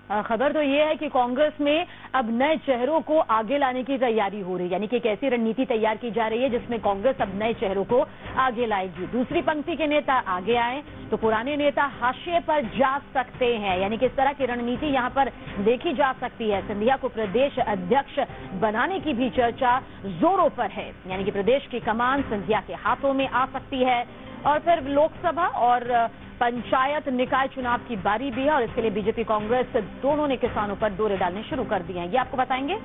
खबर तो ये है कि कांग्रेस में अब नए चेहरों को आगे लाने की तैयारी हो रही है, यानी कि एक ऐसी रणनीति तैयार की जा रही है जिसमें कांग्रेस अब नए चेहरों को आगे लाएगी। दूसरी पंक्ति के नेता आगे आए तो पुराने नेता हाशिए पर जा सकते हैं, यानी कि इस तरह की रणनीति यहां पर देखी जा सकती है। सिंधिया को प्रदेश अध्यक्ष बनाने की भी चर्चा जोरों पर है, यानी कि प्रदेश की कमान सिंधिया के हाथों में आ सकती है। और फिर लोकसभा और पंचायत निकाय चुनाव की बारी भी है और इसके लिए बीजेपी कांग्रेस दोनों ने किसानों पर डोरे डालने शुरू कर दिए हैं, ये आपको बताएंगे।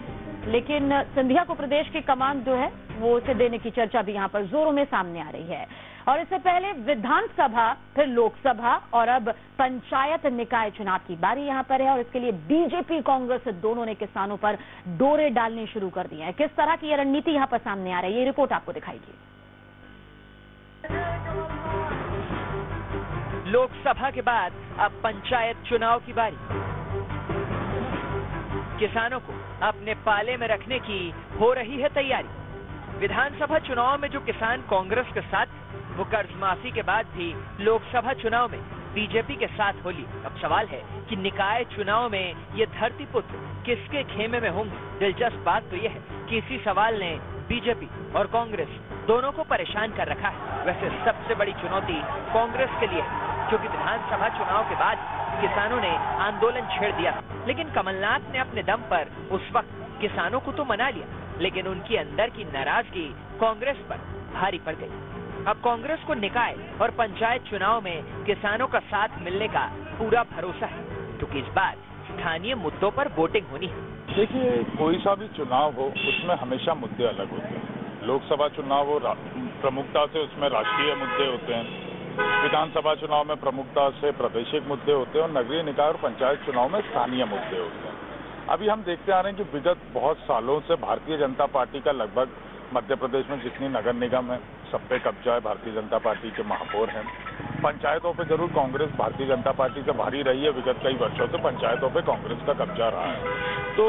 लेकिन सिंधिया को प्रदेश की कमान जो है वो उसे देने की चर्चा भी यहां पर जोरों में सामने आ रही है। और इससे पहले विधानसभा, फिर लोकसभा और अब पंचायत निकाय चुनाव की बारी यहां पर है और इसके लिए बीजेपी कांग्रेस दोनों ने किसानों पर डोरे डालने शुरू कर दिए हैं। किस तरह की यह रणनीति यहां पर सामने आ रही है, ये रिपोर्ट आपको दिखाएगी। लोकसभा के बाद अब पंचायत चुनाव की बारी। किसानों को अपने पाले में रखने की हो रही है तैयारी। विधानसभा चुनाव में जो किसान कांग्रेस के साथ, वो कर्ज माफी के बाद भी लोकसभा चुनाव में बीजेपी के साथ होली। अब सवाल है कि निकाय चुनाव में ये धरती पुत्र किसके खेमे में होंगे। दिलचस्प बात तो यह है कि इसी सवाल ने बीजेपी और कांग्रेस दोनों को परेशान कर रखा है। वैसे सबसे बड़ी चुनौती कांग्रेस के लिए है, क्योंकि विधानसभा चुनाव के बाद किसानों ने आंदोलन छेड़ दिया, लेकिन कमलनाथ ने अपने दम पर उस वक्त किसानों को तो मना लिया, लेकिन उनकी अंदर की नाराजगी कांग्रेस पर भारी पड़ गई। अब कांग्रेस को निकाय और पंचायत चुनाव में किसानों का साथ मिलने का पूरा भरोसा है, क्योंकि इस बार स्थानीय मुद्दों पर वोटिंग होनी है। देखिए, कोई सा भी चुनाव हो उसमें हमेशा मुद्दे अलग होते हैं। लोकसभा चुनाव हो प्रमुखता से उसमें राष्ट्रीय मुद्दे होते हैं, विधानसभा चुनाव में प्रमुखता से प्रादेशिक मुद्दे होते हैं और नगरीय निकाय और पंचायत चुनाव में स्थानीय मुद्दे होते हैं। अभी हम देखते आ रहे हैं कि विगत बहुत सालों से भारतीय जनता पार्टी का लगभग मध्य प्रदेश में जितनी नगर निगम है सब पे कब्जा है, भारतीय जनता पार्टी के महापौर हैं। पंचायतों पे जरूर कांग्रेस भारतीय जनता पार्टी से भारी रही है, विगत कई वर्षों से पंचायतों पे कांग्रेस का कब्जा रहा है। तो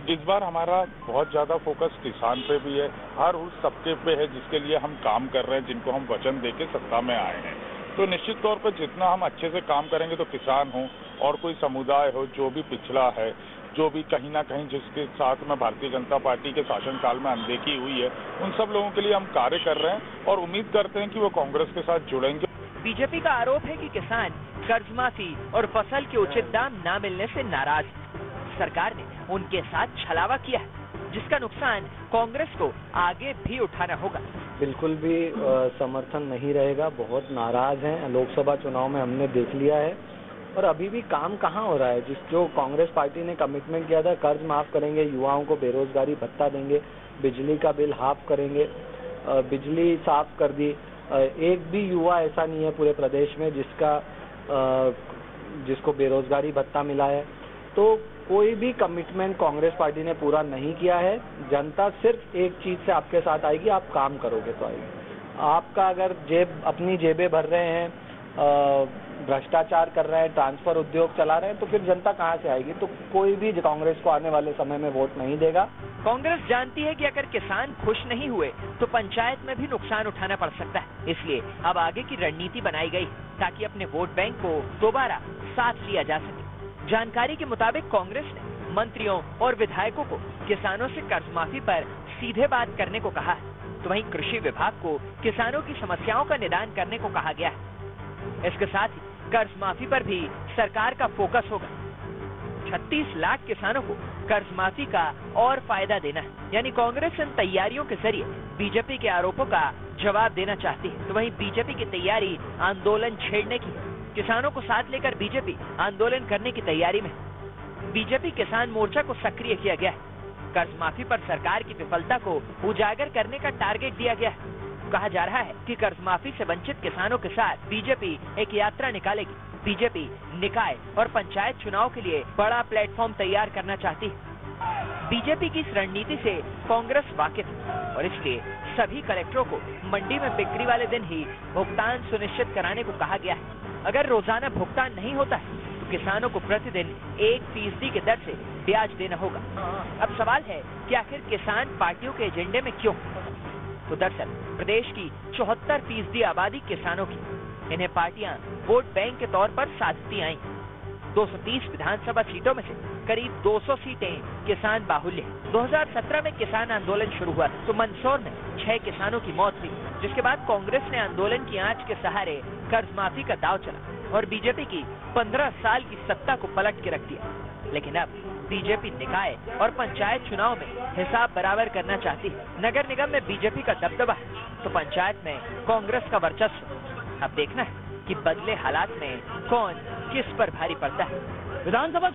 इस बार हमारा बहुत ज्यादा फोकस किसान पे भी है, हर उस तबके पे है जिसके लिए हम काम कर रहे हैं, जिनको हम वचन देके सत्ता में आए हैं। तो निश्चित तौर पर जितना हम अच्छे से काम करेंगे तो किसान हो और कोई समुदाय हो जो भी पिछड़ा है, जो भी कहीं ना कहीं जिसके साथ में भारतीय जनता पार्टी के शासनकाल में अनदेखी हुई है, उन सब लोगों के लिए हम कार्य कर रहे हैं और उम्मीद करते हैं कि वो कांग्रेस के साथ जुड़ेंगे। बीजेपी का आरोप है कि किसान कर्ज माफी और फसल के उचित दाम न मिलने से नाराज है। सरकार ने उनके साथ छलावा किया है, जिसका नुकसान कांग्रेस को आगे भी उठाना होगा। बिल्कुल भी समर्थन नहीं रहेगा, बहुत नाराज हैं। लोकसभा चुनाव में हमने देख लिया है और अभी भी काम कहाँ हो रहा है। जो कांग्रेस पार्टी ने कमिटमेंट किया था, कर्ज माफ करेंगे, युवाओं को बेरोजगारी भत्ता देंगे, बिजली का बिल हाफ करेंगे, बिजली साफ कर दी। एक भी युवा ऐसा नहीं है पूरे प्रदेश में जिसको बेरोजगारी भत्ता मिला है। तो कोई भी कमिटमेंट कांग्रेस पार्टी ने पूरा नहीं किया है। जनता सिर्फ एक चीज से आपके साथ आएगी, आप काम करोगे तो आएगी। आपका अगर अपनी जेबें भर रहे हैं, भ्रष्टाचार कर रहे हैं, ट्रांसफर उद्योग चला रहे हैं, तो फिर जनता कहां से आएगी। तो कोई भी कांग्रेस को आने वाले समय में वोट नहीं देगा। कांग्रेस जानती है कि अगर किसान खुश नहीं हुए तो पंचायत में भी नुकसान उठाना पड़ सकता है, इसलिए अब आगे की रणनीति बनाई गई ताकि अपने वोट बैंक को दोबारा साथ लिया जा सके। जानकारी के मुताबिक कांग्रेस ने मंत्रियों और विधायकों को किसानों से कर्ज माफी पर सीधे बात करने को कहा है, तो वहीं कृषि विभाग को किसानों की समस्याओं का निदान करने को कहा गया है। इसके साथ ही कर्ज माफी पर भी सरकार का फोकस होगा। 36 लाख किसानों को कर्ज माफी का और फायदा देना है, यानी कांग्रेस इन तैयारियों के जरिए बीजेपी के आरोपों का जवाब देना चाहती है। तो वहीं बीजेपी की तैयारी आंदोलन छेड़ने की है। किसानों को साथ लेकर बीजेपी आंदोलन करने की तैयारी में। बीजेपी किसान मोर्चा को सक्रिय किया गया है। कर्ज माफी पर सरकार की विफलता को उजागर करने का टारगेट दिया गया है। कहा जा रहा है कि कर्ज माफी से वंचित किसानों के साथ बीजेपी एक यात्रा निकालेगी। बीजेपी निकाय और पंचायत चुनाव के लिए बड़ा प्लेटफॉर्म तैयार करना चाहती है। बीजेपी की इस रणनीति से कांग्रेस वाकिफ है और इसलिए सभी कलेक्टरों को मंडी में बिक्री वाले दिन ही भुगतान सुनिश्चित कराने को कहा गया है। अगर रोजाना भुगतान नहीं होता है तो किसानों को प्रतिदिन 1% की दर से ब्याज देना होगा। अब सवाल है कि आखिर किसान पार्टियों के एजेंडे में क्यों? तो दरअसल प्रदेश की 74% आबादी किसानों की। इन्हें पार्टियां वोट बैंक के तौर पर साधती आई। 230 विधानसभा सीटों में से करीब 200 सीटें किसान बाहुल्य हैं। 2017 में किसान आंदोलन शुरू हुआ तो मंदसौर में 6 किसानों की मौत हुई, जिसके बाद कांग्रेस ने आंदोलन की आंच के सहारे कर्ज माफी का दांव चला और बीजेपी की 15 साल की सत्ता को पलट के रख दिया। लेकिन अब बीजेपी निकाय और पंचायत चुनाव में हिसाब बराबर करना चाहती है। नगर निगम में बीजेपी का दबदबा है तो पंचायत में कांग्रेस का वर्चस्व। अब देखना है कि बदले हालात में कौन किस पर भारी पड़ता है। विधानसभा